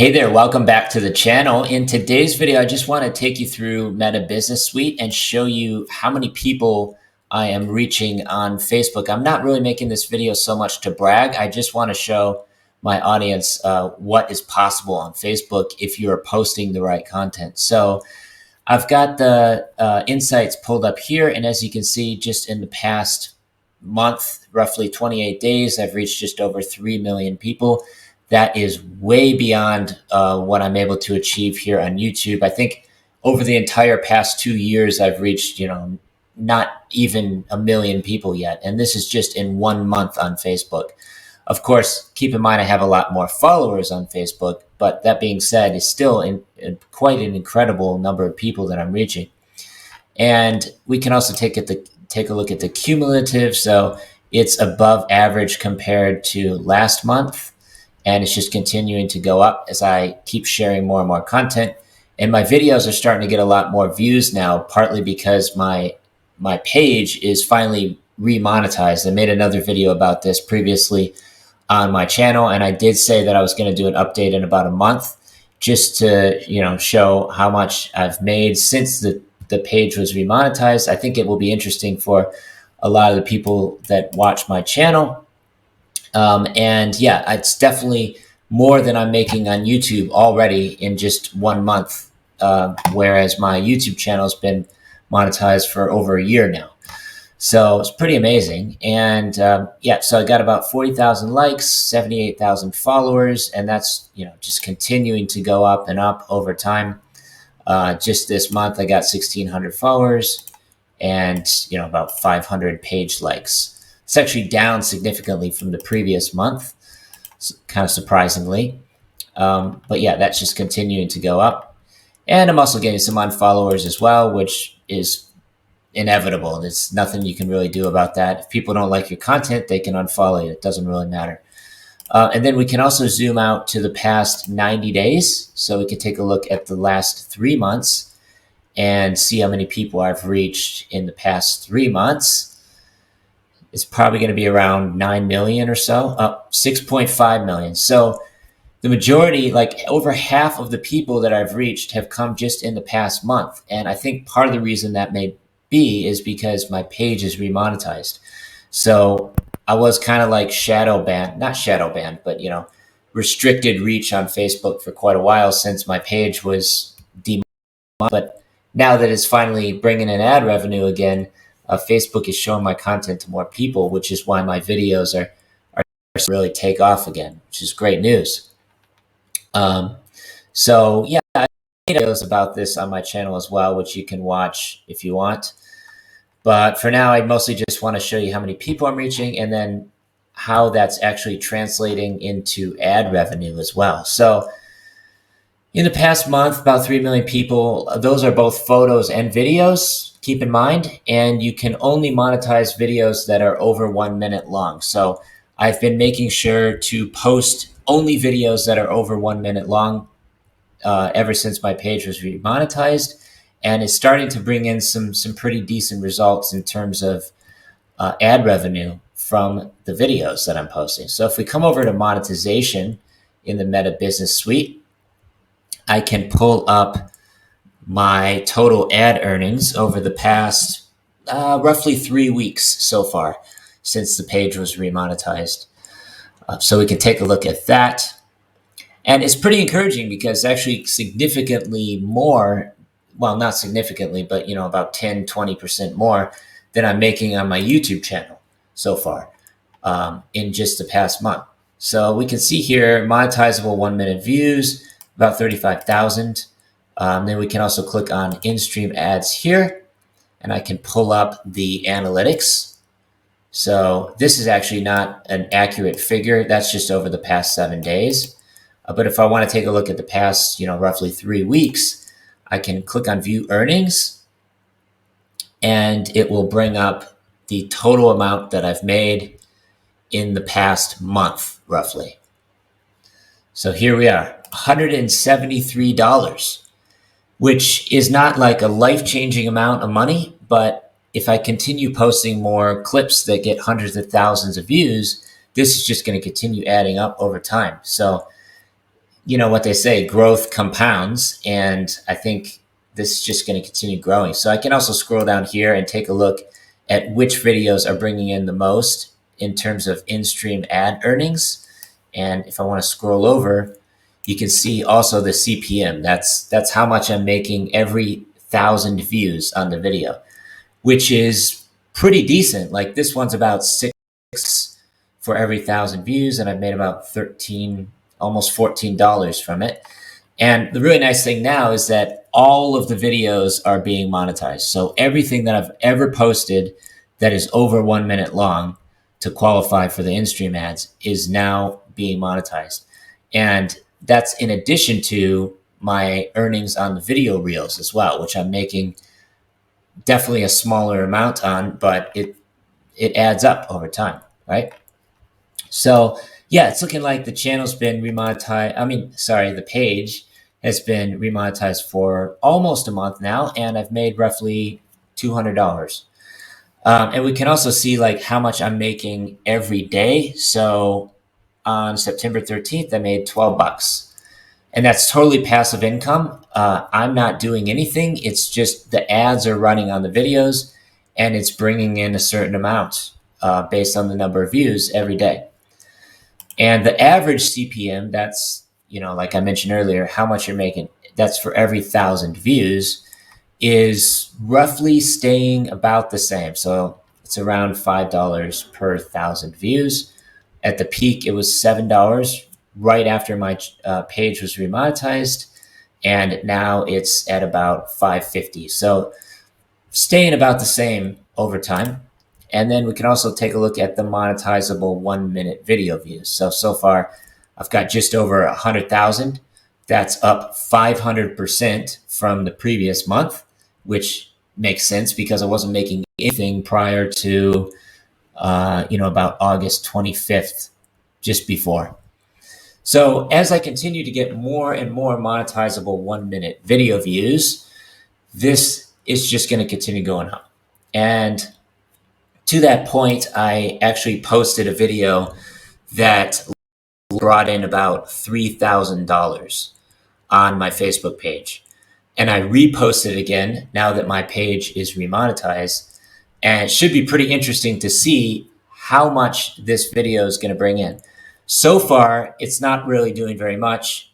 Hey there, welcome back to the channel. In today's video, I just want to take you through Meta Business Suite and show you how many people I am reaching on Facebook. I'm not really making this video so much to brag. I just want to show my audience what is possible on Facebook if you're posting the right content. So I've got the insights pulled up here. And as you can see, just in the past month, roughly 28 days, I've reached just over 3 million people. That is way beyond what I'm able to achieve here on YouTube. I think over the entire past 2 years, I've reached, not even 1 million people yet. And this is just in 1 month on Facebook. Of course, keep in mind, I have a lot more followers on Facebook, but that being said, it's still quite an incredible number of people that I'm reaching. And we can also take a look at the cumulative. So it's above average compared to last month. And it's just continuing to go up as I keep sharing more and more content. And my videos are starting to get a lot more views now, partly because my page is finally remonetized. I made another video about this previously on my channel, and I did say that I was going to do an update in about a month just to show how much I've made since the page was remonetized. I think it will be interesting for a lot of the people that watch my channel. And yeah, it's definitely more than I'm making on YouTube already in just 1 month, whereas my YouTube channel has been monetized for over a year now. So it's pretty amazing. And yeah, so I got about 40,000 likes, 78,000 followers, and that's just continuing to go up and up over time. Just this month, I got 1,600 followers and about 500 page likes. It's actually down significantly from the previous month, kind of surprisingly. But yeah, that's just continuing to go up. And I'm also getting some unfollowers as well, which is inevitable. There's nothing you can really do about that. If people don't like your content, they can unfollow you. It doesn't really matter. And then we can also zoom out to the past 90 days. So we can take a look at the last 3 months and see how many people I've reached in the past 3 months. It's probably going to be around 9 million or so, 6.5 million. So the majority, like over half of the people that I've reached have come just in the past month. And I think part of the reason that may be is because my page is remonetized. So I was kind of like not shadow banned, but restricted reach on Facebook for quite a while since my page was demonetized. But now that it's finally bringing in ad revenue again, Facebook is showing my content to more people, which is why my videos are really take off again, which is great news. So yeah, I made videos about this on my channel as well, which you can watch if you want. But for now, I mostly just want to show you how many people I'm reaching and then how that's actually translating into ad revenue as well. So in the past month, about 3 million people, those are both photos and videos. Keep in mind, and you can only monetize videos that are over 1 minute long. So I've been making sure to post only videos that are over 1 minute long ever since my page was remonetized, and it's starting to bring in some pretty decent results in terms of ad revenue from the videos that I'm posting. So if we come over to monetization in the Meta Business Suite, I can pull up my total ad earnings over the past roughly 3 weeks so far since the page was remonetized. So we can take a look at that. And it's pretty encouraging because actually significantly more, well, not significantly, but about 10, 20% more than I'm making on my YouTube channel so far in just the past month. So we can see here monetizable 1 minute views, about 35,000. Then we can also click on in-stream ads here, and I can pull up the analytics. So this is actually not an accurate figure. That's just over the past 7 days. But if I want to take a look at the past, roughly 3 weeks, I can click on view earnings, and it will bring up the total amount that I've made in the past month, roughly. So here we are, $173. Which is not like a life-changing amount of money, but if I continue posting more clips that get hundreds of thousands of views, this is just going to continue adding up over time. So you know what they say, growth compounds. And I think this is just going to continue growing. So I can also scroll down here and take a look at which videos are bringing in the most in terms of in-stream ad earnings. And if I want to scroll over, you can see also the CPM. That's how much I'm making every 1,000 views on the video, which is pretty decent. Like this one's about 6 for every 1,000 views, and I've made about 13, almost $14 from it. And the really nice thing now is that all of the videos are being monetized. So everything that I've ever posted that is over 1 minute long to qualify for the in-stream ads is now being monetized. And that's in addition to my earnings on the video reels as well, which I'm making definitely a smaller amount on, but it adds up over time, right? So yeah, it's looking like the channel's been remonetized. The page has been remonetized for almost a month now, and I've made roughly $200. And we can also see like how much I'm making every day. So on September 13th, I made $12. And that's totally passive income. I'm not doing anything. It's just the ads are running on the videos, and it's bringing in a certain amount based on the number of views every day. And the average CPM, that's, like I mentioned earlier, how much you're making, that's for every 1,000 views, is roughly staying about the same. So it's around $5 per 1,000 views. At the peak, it was $7 right after my page was remonetized. And now it's at about $5.50. So staying about the same over time. And then we can also take a look at the monetizable 1 minute video views. So far, I've got just over 100,000. That's up 500% from the previous month, which makes sense because I wasn't making anything prior to, about August 25th, just before. So as I continue to get more and more monetizable 1 minute video views, this is just going to continue going up. And to that point, I actually posted a video that brought in about $3,000 on my Facebook page. And I reposted it again now that my page is remonetized. And it should be pretty interesting to see how much this video is going to bring in. So far, it's not really doing very much.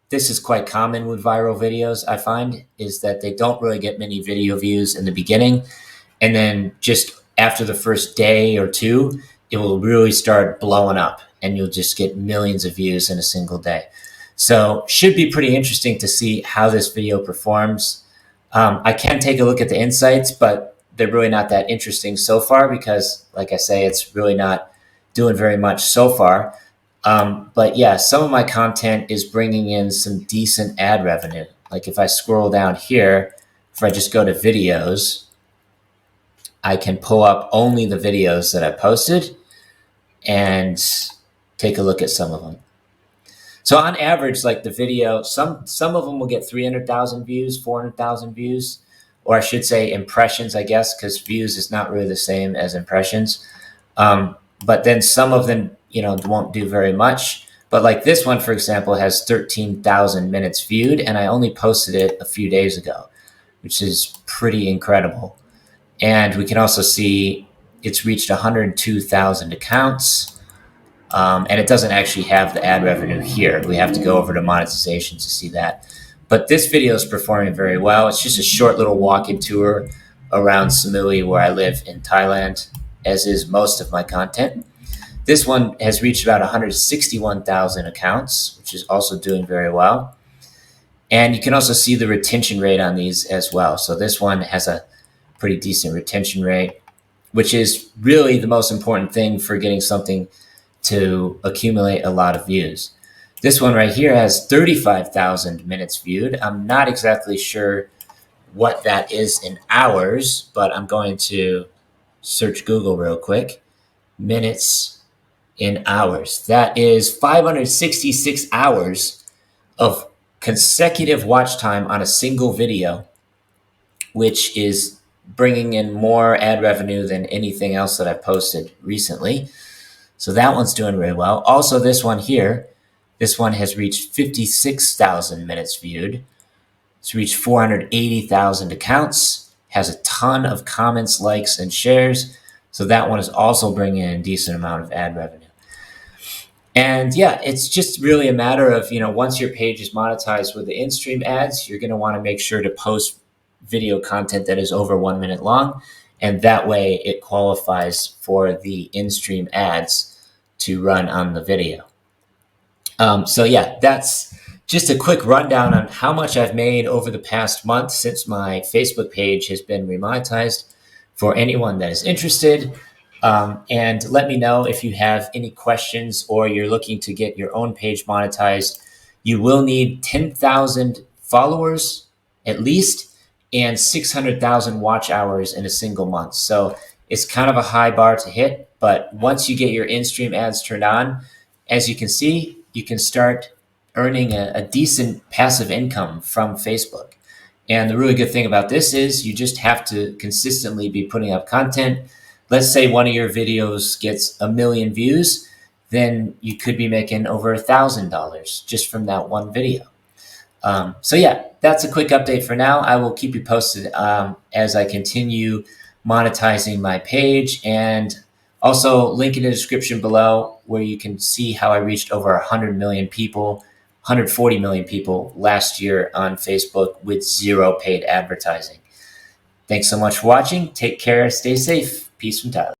This is quite common with viral videos, I find, is that they don't really get many video views in the beginning. And then just after the first day or two, it will really start blowing up and you'll just get millions of views in a single day. So should be pretty interesting to see how this video performs. I can take a look at the insights, but they're really not that interesting so far because, like I say, it's really not doing very much so far. But yeah, some of my content is bringing in some decent ad revenue. Like if I scroll down here, if I just go to videos, I can pull up only the videos that I posted and take a look at some of them. So on average, like the video, some of them will get 300,000 views, 400,000 views, or I should say impressions, I guess, because views is not really the same as impressions. But then some of them, won't do very much. But like this one, for example, has 13,000 minutes viewed, and I only posted it a few days ago, which is pretty incredible. And we can also see it's reached 102,000 accounts. And it doesn't actually have the ad revenue here. We have to go over to monetization to see that. But this video is performing very well. It's just a short little walk-in tour around Samui, where I live in Thailand, as is most of my content. This one has reached about 161,000 accounts, which is also doing very well. And you can also see the retention rate on these as well. So this one has a pretty decent retention rate, which is really the most important thing for getting something to accumulate a lot of views. This one right here has 35,000 minutes viewed. I'm not exactly sure what that is in hours, but I'm going to search Google real quick. Minutes in hours. That is 566 hours of consecutive watch time on a single video, which is bringing in more ad revenue than anything else that I've posted recently. So that one's doing really well. Also, this one here This one has reached 56,000 minutes viewed. It's reached 480,000 accounts, has a ton of comments, likes, and shares. So that one is also bringing in a decent amount of ad revenue. And yeah, it's just really a matter of, once your page is monetized with the in-stream ads, you're going to want to make sure to post video content that is over 1 minute long. And that way it qualifies for the in-stream ads to run on the video. So yeah, that's just a quick rundown on how much I've made over the past month since my Facebook page has been remonetized for anyone that is interested. And let me know if you have any questions or you're looking to get your own page monetized. You will need 10,000 followers at least and 600,000 watch hours in a single month. So it's kind of a high bar to hit, but once you get your in-stream ads turned on, as you can see, you can start earning a decent passive income from Facebook. And the really good thing about this is you just have to consistently be putting up content. Let's say one of your videos gets 1 million views, then you could be making over $1,000 just from that one video. So yeah, that's a quick update for now. I will keep you posted as I continue monetizing my page, and also link in the description below where you can see how I reached over 100 million people, 140 million people last year on Facebook with 0 paid advertising. Thanks so much for watching. Take care. Stay safe. Peace from Thailand.